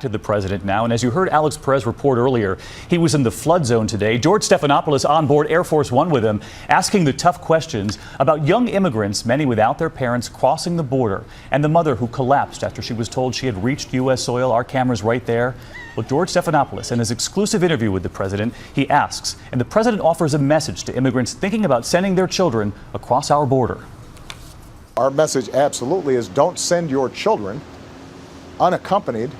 To the president now, and as you heard Alex Perez report earlier, he was in the flood zone today. George Stephanopoulos on board Air Force One with him, asking the tough questions about young immigrants, many without their parents, crossing the border, and the mother who collapsed after she was told she had reached U.S. soil. Our camera's right there. Well, George Stephanopoulos, in his exclusive interview with the president, he asks, and the president offers a message to immigrants thinking about sending their children across our border. Our message absolutely is don't send your children unaccompanied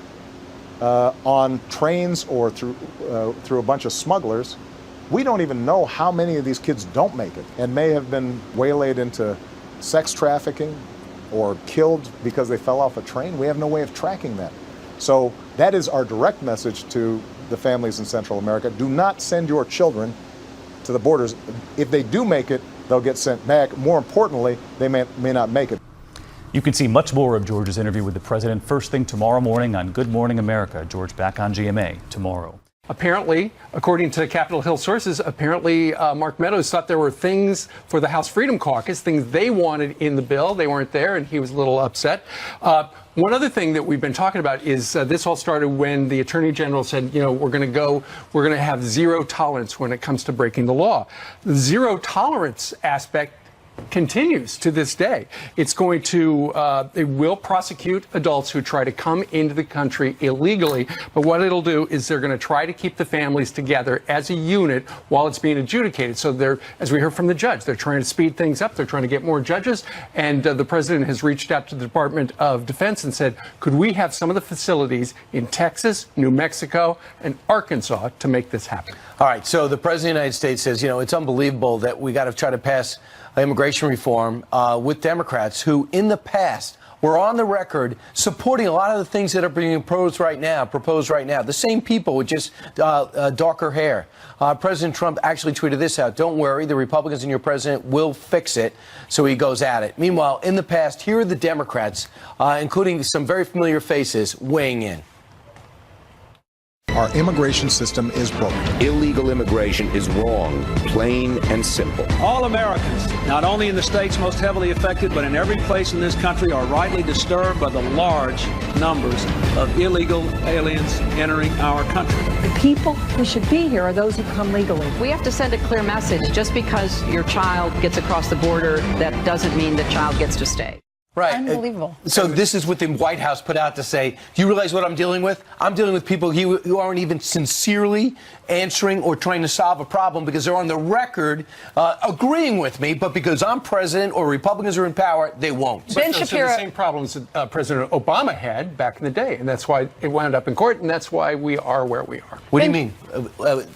on trains or through a bunch of smugglers. We don't even know how many of these kids don't make it and may have been waylaid into sex trafficking or killed because they fell off a train. We have no way of tracking that. So that is our direct message to the families in Central America. Do not send your children to the borders. If they do make it, they'll get sent back. More importantly, they may not make it. You can see much more of George's interview with the president first thing tomorrow morning on Good Morning America. George back on GMA tomorrow. Apparently, according to Capitol Hill sources, Mark Meadows thought there were things for the House Freedom Caucus, things they wanted in the bill. They weren't there, and he was a little upset. One other thing that we've been talking about is this all started when the Attorney General said, you know, we're going to have zero tolerance when it comes to breaking the law. The zero tolerance aspect continues to this day. It's going to, it will prosecute adults who try to come into the country illegally. But what it'll do is they're going to try to keep the families together as a unit while it's being adjudicated. So they're, as we heard from the judge, they're trying to speed things up. They're trying to get more judges. And the president has reached out to the Department of Defense and said, could we have some of the facilities in Texas, New Mexico, and Arkansas to make this happen? All right. So the president of the United States says, you know, it's unbelievable that we got to try to pass immigration reform with Democrats who in the past were on the record supporting a lot of the things that are being proposed right now. The same people with just darker hair. President Trump actually tweeted this out. Don't worry, the Republicans and your president will fix it. So he goes at it. Meanwhile, in the past, here are the Democrats, including some very familiar faces, weighing in. Our immigration system is broken. Illegal immigration is wrong, plain and simple. All Americans, not only in the states most heavily affected, but in every place in this country, are rightly disturbed by the large numbers of illegal aliens entering our country. The people who should be here are those who come legally. We have to send a clear message. Just because your child gets across the border, that doesn't mean the child gets to stay. Right. Unbelievable. So this is what the White House put out to say. Do you realize what I'm dealing with? I'm dealing with people who aren't even sincerely answering or trying to solve a problem because they're on the record agreeing with me, but because I'm president or Republicans are in power, they won't. Ben Shapiro. So the same problems that President Obama had back in the day, and that's why it wound up in court, and that's why we are where we are. What do you mean,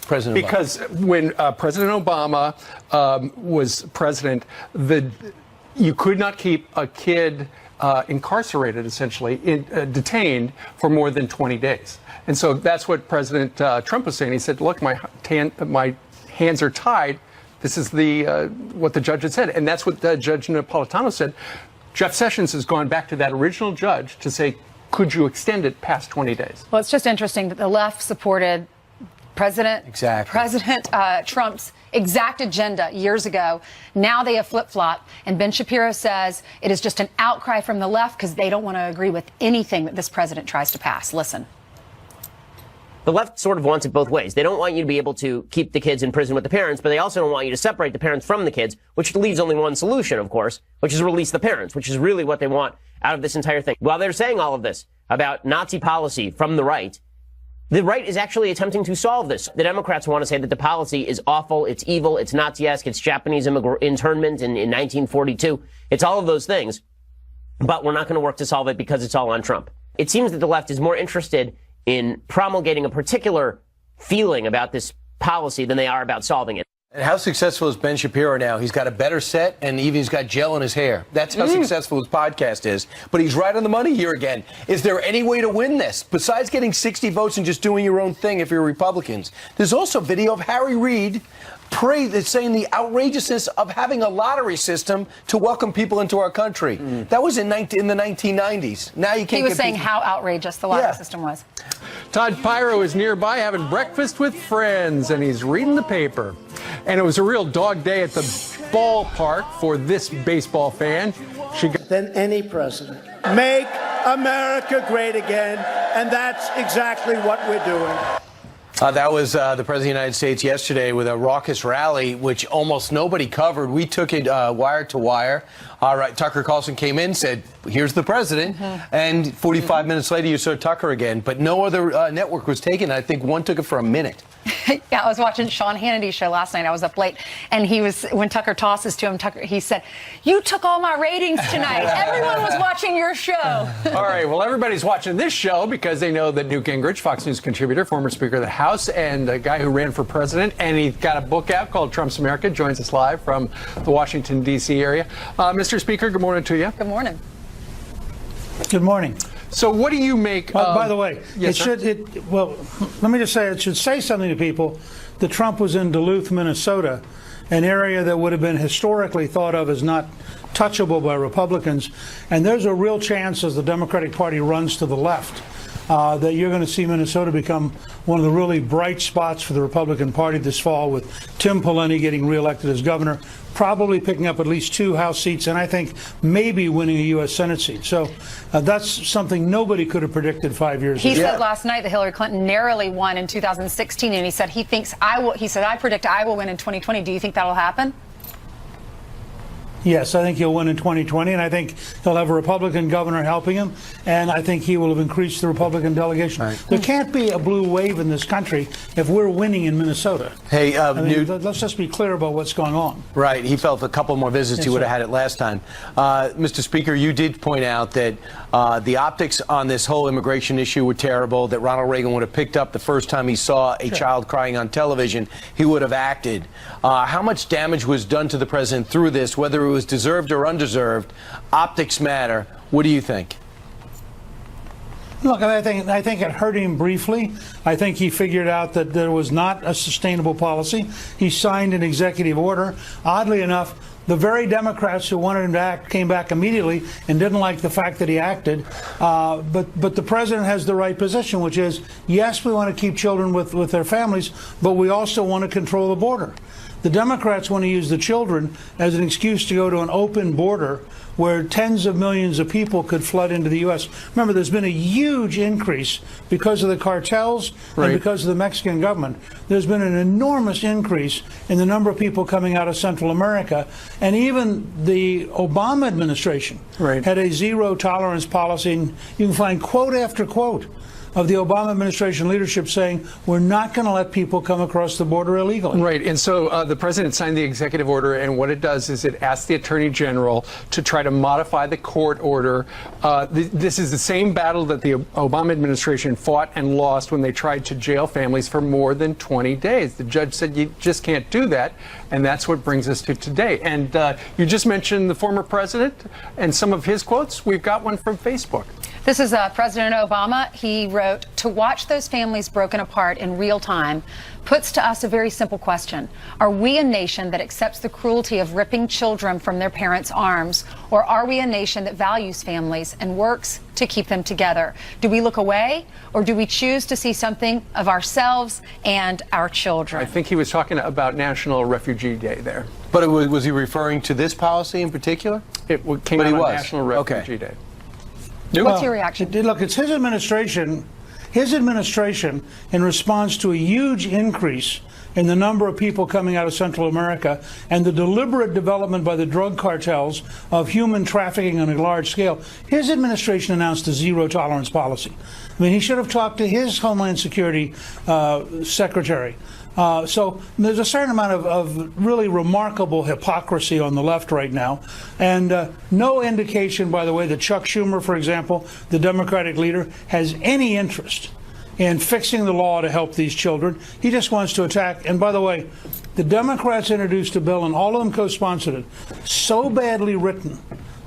President Obama? Because when President Obama was president, you could not keep a kid incarcerated, essentially, detained for more than 20 days. And so that's what President Trump was saying. He said, look, my hands are tied. This is what the judge had said. And that's what Judge Napolitano said. Jeff Sessions has gone back to that original judge to say, could you extend it past 20 days? Well, it's just interesting that the left supported President Trump's exact agenda years ago. Now they have flip-flopped, and Ben Shapiro says it is just an outcry from the left because they don't want to agree with anything that this president tries to pass. Listen. The left sort of wants it both ways. They don't want you to be able to keep the kids in prison with the parents, but they also don't want you to separate the parents from the kids, which leaves only one solution, of course, which is release the parents, which is really what they want out of this entire thing. While they're saying all of this about Nazi policy from the right is actually attempting to solve this. The Democrats want to say that the policy is awful, it's evil, it's Nazi-esque, it's Japanese internment in 1942. It's all of those things. But we're not going to work to solve it because it's all on Trump. It seems that the left is more interested in promulgating a particular feeling about this policy than they are about solving it. And how successful is Ben Shapiro now? He's got a better set, and even he's got gel in his hair. That's how successful his podcast is. But he's right on the money here again. Is there any way to win this? Besides getting 60 votes and just doing your own thing if you're Republicans. There's also video of Harry Reid saying the outrageousness of having a lottery system to welcome people into our country. That was in the 1990s. Now you can't. He was saying how outrageous the lottery system was. Todd Pyro is nearby having breakfast with friends, and he's reading the paper. And it was a real dog day at the ballpark for this baseball fan. Than any president. Make America great again And that's exactly what we're doing. That was the President of the United States yesterday with a raucous rally, which almost nobody covered. We took it wire to wire. All right, Tucker Carlson came in, said, here's the president. And 45 minutes later, you saw Tucker again. But no other network was taken. I think one took it for a minute. Yeah, I was watching Sean Hannity's show last night. I was up late, and when Tucker tosses to him, he said, "You took all my ratings tonight. Everyone was watching your show." All right, well, everybody's watching this show because they know that Newt Gingrich, Fox News contributor, former Speaker of the House, and a guy who ran for president, and he's got a book out called Trump's America, joins us live from the Washington, D.C. area. Mr. Speaker, good morning to you. Good morning. Good morning. So what do you make by the way, yes, let me just say, it should say something to people that Trump was in Duluth, Minnesota, an area that would have been historically thought of as not touchable by Republicans. And there's a real chance, as the Democratic Party runs to the left, that you're going to see Minnesota become one of the really bright spots for the Republican Party this fall, with Tim Pawlenty getting reelected as governor, probably picking up at least 2 House seats, and I think maybe winning a U.S. Senate seat. So that's something nobody could have predicted 5 years ago. He said last night that Hillary Clinton narrowly won in 2016, and he said he thinks I predict I will win in 2020. Do you think that'll happen? Yes, I think he'll win in 2020, and I think he'll have a Republican governor helping him, and I think he will have increased the Republican delegation. Right. There can't be a blue wave in this country if we're winning in Minnesota. Hey, Newt, let's just be clear about what's going on. Right. He felt a couple more visits, he would have had it last time. Mr. Speaker, you did point out that the optics on this whole immigration issue were terrible, that Ronald Reagan would have picked up the first time he saw a child crying on television. He would have acted. How much damage was done to the president through this, whether it was deserved or undeserved? Optics matter. What do you think? Look, I think it hurt him briefly. I think he figured out that there was not a sustainable policy. He signed an executive order. Oddly enough, the very Democrats who wanted him to act came back immediately and didn't like the fact that he acted. But the president has the right position, which is, yes, we want to keep children with their families, but we also want to control the border. The Democrats want to use the children as an excuse to go to an open border where tens of millions of people could flood into the U.S. Remember, there's been a huge increase because of the cartels and because of the Mexican government. There's been an enormous increase in the number of people coming out of Central America. And even the Obama administration had a zero-tolerance policy. And you can find quote after quote of the Obama administration leadership saying, we're not going to let people come across the border illegally. Right. And so the president signed the executive order, and what it does is it asks the attorney general to try to modify the court order. This is the same battle that the Obama administration fought and lost when they tried to jail families for more than 20 days. The judge said you just can't do that, and that's what brings us to today. And you just mentioned the former president and some of his quotes. We've got one from Facebook. This is President Obama. He wrote, "To watch those families broken apart in real time puts to us a very simple question. Are we a nation that accepts the cruelty of ripping children from their parents' arms, or are we a nation that values families and works to keep them together? Do we look away, or do we choose to see something of ourselves and our children?" I think he was talking about National Refugee Day there. But was he referring to this policy in particular? It came out on National Refugee Day. What's your reaction? Look, it's his administration, in response to a huge increase in the number of people coming out of Central America and the deliberate development by the drug cartels of human trafficking on a large scale. His administration announced a zero-tolerance policy. I mean, he should have talked to his Homeland Security secretary. So there's a certain amount of really remarkable hypocrisy on the left right now. And no indication, by the way, that Chuck Schumer, for example, the Democratic leader, has any interest in fixing the law to help these children. He just wants to attack. And by the way, the Democrats introduced a bill, and all of them co-sponsored it, so badly written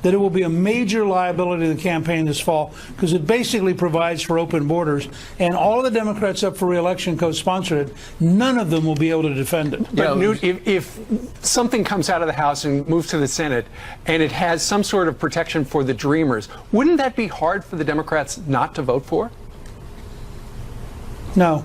that it will be a major liability in the campaign this fall, because it basically provides for open borders, and all of the Democrats up for re-election co-sponsored it. None of them will be able to defend it. But Newt, if something comes out of the House and moves to the Senate, and it has some sort of protection for the Dreamers, wouldn't that be hard for the Democrats not to vote for? No.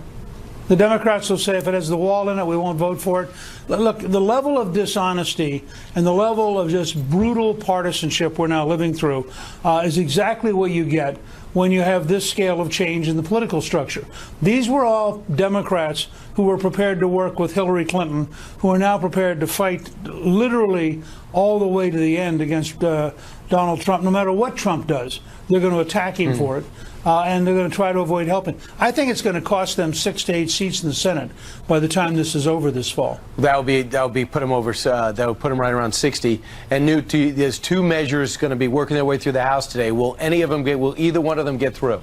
The Democrats will say if it has the wall in it, we won't vote for it. Look, the level of dishonesty and the level of just brutal partisanship we're now living through is exactly what you get when you have this scale of change in the political structure. These were all Democrats who were prepared to work with Hillary Clinton, who are now prepared to fight literally all the way to the end against Donald Trump. No matter what Trump does, they're going to attack him for it. And they're going to try to avoid helping. I think it's going to cost them 6 to 8 seats in the Senate by the time this is over this fall. That would be put them over. That would put them right around 60. And Newt, there's 2 measures going to be working their way through the House today. Will either one of them get through?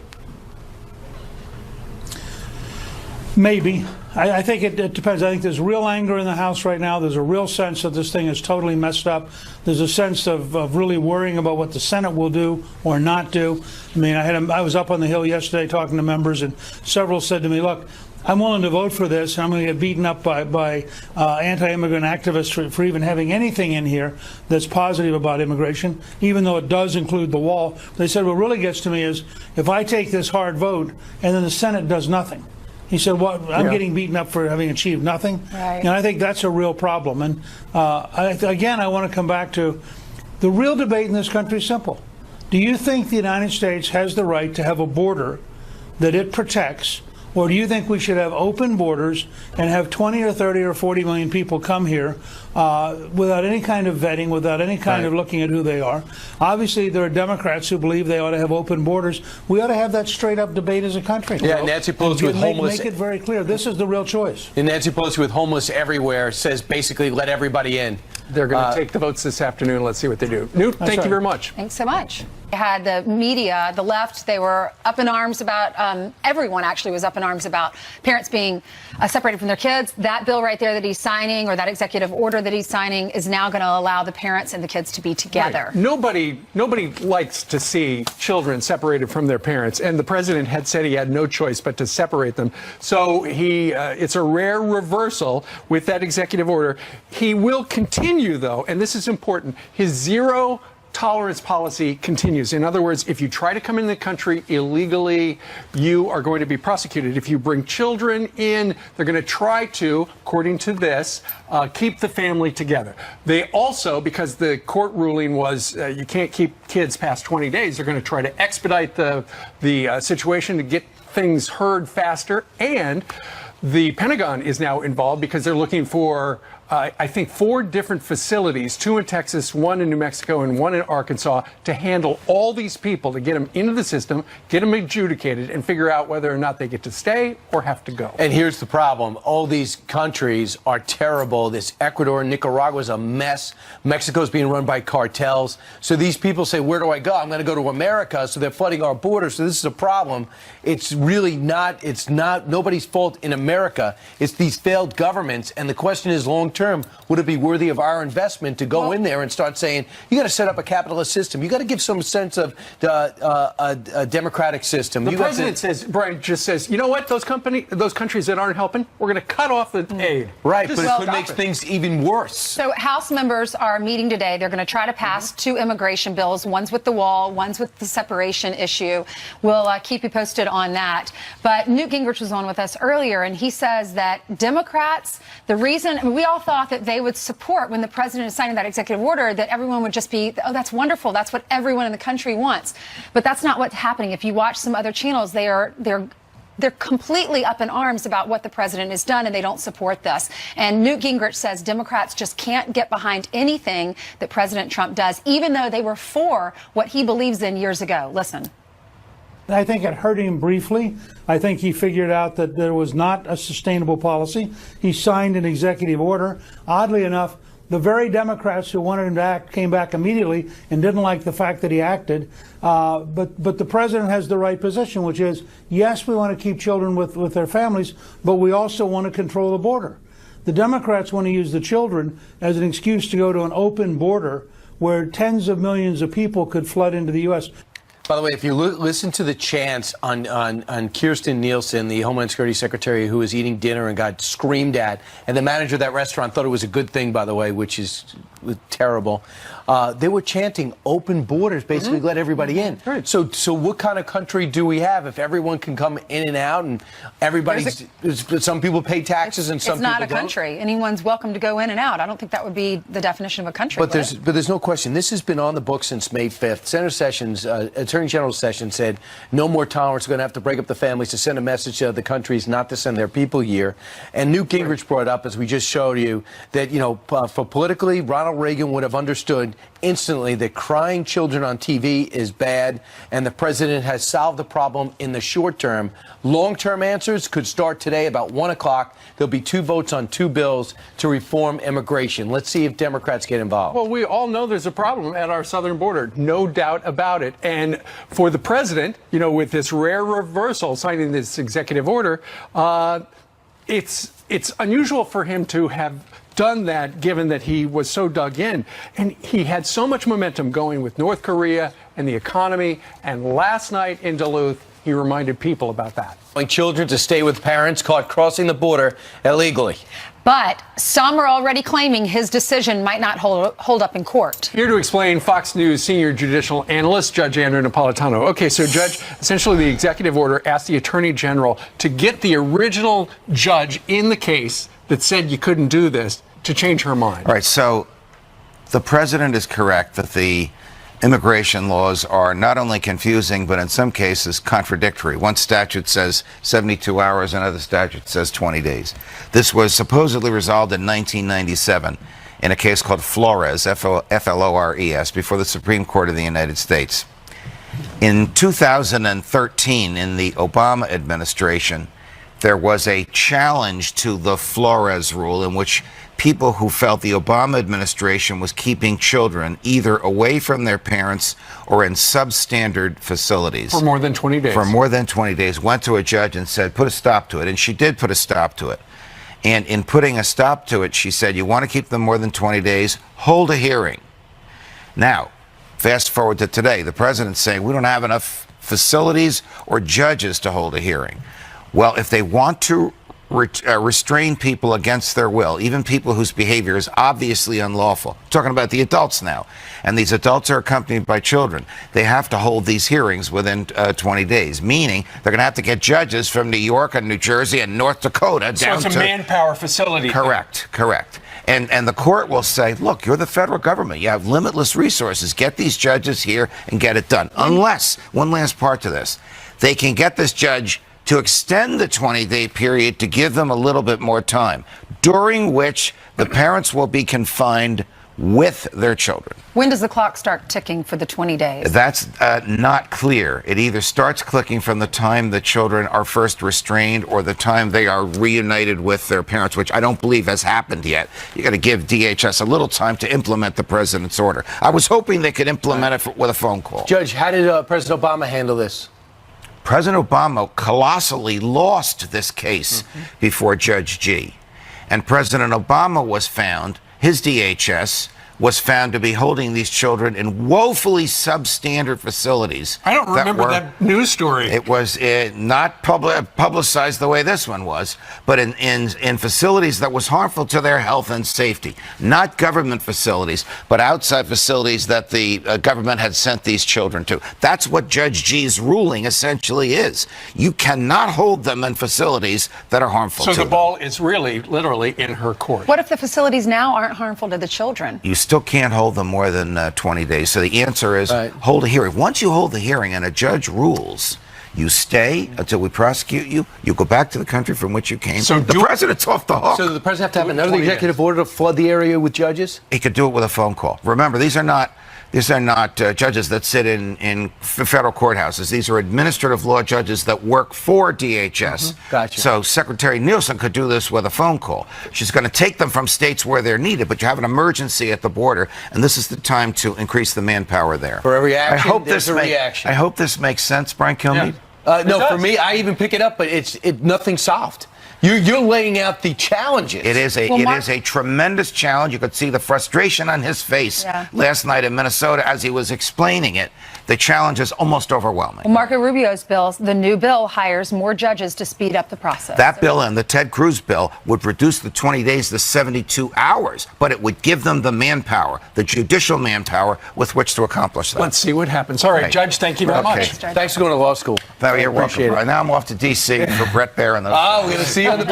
Maybe. I think it depends. I think there's real anger in the House right now. There's a real sense that this thing is totally messed up. There's a sense of really worrying about what the Senate will do or not do. I mean, I was up on the Hill yesterday talking to members, and several said to me, look, I'm willing to vote for this, and I'm going to get beaten up by anti-immigrant activists for even having anything in here that's positive about immigration, even though it does include the wall. They said what really gets to me is if I take this hard vote and then the Senate does nothing. He said, well, I'm getting beaten up for having achieved nothing. Right. And I think that's a real problem. And again, I want to come back to the real debate in this country is simple. Do you think the United States has the right to have a border that it protects? Or do you think we should have open borders and have 20 or 30 or 40 million people come here without any kind of vetting, without any kind of looking at who they are? Obviously, there are Democrats who believe they ought to have open borders. We ought to have that straight-up debate as a country. Yeah, Nancy Pelosi with homeless. Make it very clear. This is the real choice. And Nancy Pelosi with homeless everywhere says basically let everybody in. They're going to take the votes this afternoon. Let's see what they do. Newt, thank you very much. Thanks so much. Had the media, the left, they were up in arms about, everyone actually was up in arms about parents being separated from their kids. That bill right there that he's signing, or that executive order that he's signing, is now going to allow the parents and the kids to be together. Right. Nobody likes to see children separated from their parents, and the president had said he had no choice but to separate them. So it's a rare reversal with that executive order. He will continue, though, and this is important, his zero tolerance policy continues. In other words, if you try to come in the country illegally, you are going to be prosecuted. If you bring children in, they're going to try to, according to this, keep the family together. They also, because the court ruling was you can't keep kids past 20 days, they're going to try to expedite the situation to get things heard faster. And the Pentagon is now involved because they're looking for I think 4 different facilities, 2 in Texas, 1 in New Mexico, and 1 in Arkansas, to handle all these people, to get them into the system, get them adjudicated, and figure out whether or not they get to stay or have to go. And here's the problem. All these countries are terrible. This Ecuador and Nicaragua is a mess. Mexico's being run by cartels. So these people say, where do I go? I'm going to go to America. So they're flooding our borders. So this is a problem. It's really not, nobody's fault in America. It's these failed governments. And the question is, long term, would it be worthy of our investment to go in there and start saying, you got to set up a capitalist system. You got to give some sense of a democratic system. The president says, Brian just says, you know what, those countries that aren't helping, we're going to cut off the aid. Right, but it could make things even worse. So House members are meeting today. They're going to try to pass 2 immigration bills. One's with the wall, one's with the separation issue. We'll keep you posted on that. But Newt Gingrich was on with us earlier, and he says that Democrats, the reason, I mean, we all thought that they would support when the president is signing that executive order, that everyone would just be, oh, that's wonderful. That's what everyone in the country wants. But that's not what's happening. If you watch some other channels, they're completely up in arms about what the president has done, and they don't support this. And Newt Gingrich says Democrats just can't get behind anything that President Trump does, even though they were for what he believes in years ago. Listen. I think it hurt him briefly. I think he figured out that there was not a sustainable policy. He signed an executive order. Oddly enough, the very Democrats who wanted him to act came back immediately and didn't like the fact that he acted. But the president has the right position, which is, yes, we want to keep children with their families, but we also want to control the border. The Democrats want to use the children as an excuse to go to an open border where tens of millions of people could flood into the U.S. By the way, if you listen to the chants on Kirstjen Nielsen, the Homeland Security Secretary who was eating dinner and got screamed at, and the manager of that restaurant thought it was a good thing, by the way, which is terrible. They were chanting open borders, basically let everybody in. Right. So what kind of country do we have if everyone can come in and out and everybody's, some people pay taxes and some people don't? It's not a country. Anyone's welcome to go in and out. I don't think that would be the definition of a country. But there's no question. This has been on the books since May 5th. Senator Sessions, Attorney General Sessions said no more tolerance. We're going to have to break up the families to send a message to other countries not to send their people here. And Newt Gingrich brought up, as we just showed you, that, for politically, Ronald Reagan would have understood instantly that crying children on TV is bad, and the president has solved the problem in the short term. Long-term answers could start today about 1 o'clock. There'll be 2 votes on 2 bills to reform immigration. Let's see if Democrats get involved. Well, we all know there's a problem at our southern border, no doubt about it. And for the president, with this rare reversal, signing this executive order, it's unusual for him to have done that, given that he was so dug in. And he had so much momentum going with North Korea and the economy. And last night in Duluth, he reminded people about that. Children to stay with parents caught crossing the border illegally. But some are already claiming his decision might not hold up in court. Here to explain, Fox News senior judicial analyst, Judge Andrew Napolitano. Okay, so Judge, essentially the executive order asked the Attorney General to get the original judge in the case that said you couldn't do this to change her mind. All right, so the president is correct that the immigration laws are not only confusing, but in some cases contradictory. One statute says 72 hours, another statute says 20 days. This was supposedly resolved in 1997 in a case called Flores, F-L-O-R-E-S, before the Supreme Court of the United States. In 2013, in the Obama administration, there was a challenge to the Flores rule in which people who felt the Obama administration was keeping children either away from their parents or in substandard facilities. For more than 20 days. For more than 20 days, went to a judge and said, put a stop to it. And she did put a stop to it. And in putting a stop to it, she said, you want to keep them more than 20 days? Hold a hearing. Now, fast forward to today. The president's saying we don't have enough facilities or judges to hold a hearing. Well, if they want to restrain people against their will, even people whose behavior is obviously unlawful. I'm talking about the adults now. And these adults are accompanied by children. They have to hold these hearings within 20 days, meaning they're going to have to get judges from New York and New Jersey and North Dakota so down it's a to manpower facility. Correct. And the court will say, look, you're the federal government. You have limitless resources. Get these judges here and get it done. Unless, one last part to this, they can get this judge to extend the 20-day period to give them a little bit more time, during which the parents will be confined with their children. When does the clock start ticking for the 20 days? That's not clear. It either starts clicking from the time the children are first restrained or the time they are reunited with their parents, which I don't believe has happened yet. You got to give DHS a little time to implement the president's order. I was hoping they could implement it with a phone call. Judge, how did President Obama handle this? President Obama colossally lost this case before Judge G. And President Obama was found, his DHS was found to be holding these children in woefully substandard facilities. I don't remember that news story. It was not publicized the way this one was, but in facilities that was harmful to their health and safety. Not government facilities, but outside facilities that the government had sent these children to. That's what Judge G's ruling essentially is. You cannot hold them in facilities that are harmful to them. So the ball is really, literally in her court. What if the facilities now aren't harmful to the children? You still can't hold them more than 20 days. So the answer is hold a hearing. Once you hold the hearing and a judge rules, you stay until we prosecute you. You go back to the country from which you came. So the president's off the hook. So the president have to have another executive order to flood the area with judges? He could do it with a phone call. Remember, these are not judges that sit in federal courthouses. These are administrative law judges that work for DHS. Gotcha. So Secretary Nielsen could do this with a phone call. She's going to take them from states where they're needed, but you have an emergency at the border, and this is the time to increase the manpower there. For every action, there's a reaction. I hope this makes sense, Brian Kilmeade. No, for me, I even pick it up, but it's nothing solved. You're laying out the challenges. It is a tremendous challenge. You could see the frustration on his face last night in Minnesota as he was explaining it. The challenge is almost overwhelming. Well, Marco Rubio's bill, the new bill, hires more judges to speed up the process. That bill and the Ted Cruz bill would reduce the 20 days to 72 hours, but it would give them the manpower, the judicial manpower with which to accomplish that. Let's see what happens. All right, Judge, thank you very much. Thanks for going to law school. You're welcome. Now I'm off to D.C. for Brett Baer and those. We're going to see you on the